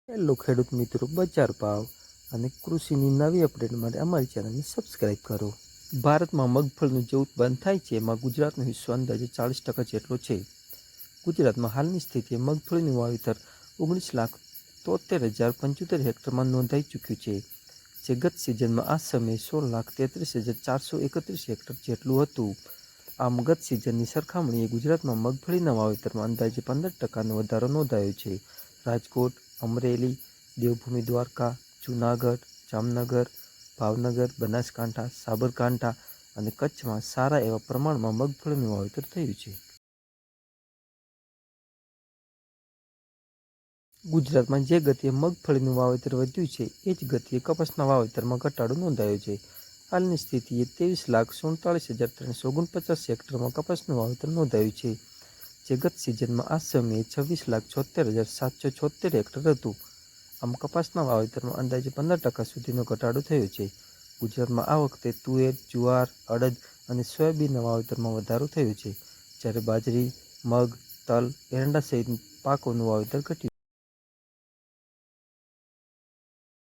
Hello ખેડૂત મિત્રો, બજાર ભાવ અને કૃષિની નવી અપડેટ માટે અમારી ચેનલને સબસ્ક્રાઇબ કરો. ભારતમાં મગફળીનું જે ઉત્પાદન થાય છે એમાં ગુજરાતનો હિસ્સો અંદાજે 40% જેટલો છે. ગુજરાતમાં હાલની સ્થિતિએ મગફળીનું વાવેતર 19,73,075 હેક્ટરમાં નોંધાઈ ચૂક્યું છે, જે ગત સિઝનમાં આ સમયે 16,33,431 હેક્ટર જેટલું હતું. આમ ગત સિઝનની સરખામણીએ ગુજરાતમાં મગફળીના વાવેતરમાં અંદાજે 15%નો વધારો નોંધાયો છે. રાજકોટ, અમરેલી, દેવભૂમિ દ્વારકા, જૂનાગઢ, જામનગર, ભાવનગર, બનાસકાંઠા, સાબરકાંઠા અને કચ્છમાં સારા એવા પ્રમાણમાં મગફળીનું વાવેતર થયું છે. ગુજરાતમાં જે ગતિએ મગફળીનું વાવેતર વધ્યું છે એ જ ગતિએ કપાસના વાવેતરમાં ઘટાડો નોંધાયો છે. હાલની સ્થિતિએ 23,47,349 હેક્ટરમાં કપાસનું વાવેતર નોંધાયું છે, જે ગત સિઝનમાં આ સમયે 26,76,776 હેક્ટર હતું. આમ કપાસના વાવેતરમાં અંદાજે 15% સુધીનો ઘટાડો થયો છે. ગુજરાતમાં આ વખતે તુવેર, જુવાર, અડદ અને સોયાબીનના વાવેતરમાં વધારો થયો છે, જ્યારે બાજરી, મગ, તલ, એરંડા સહિત પાકોનું વાવેતર ઘટ્યું.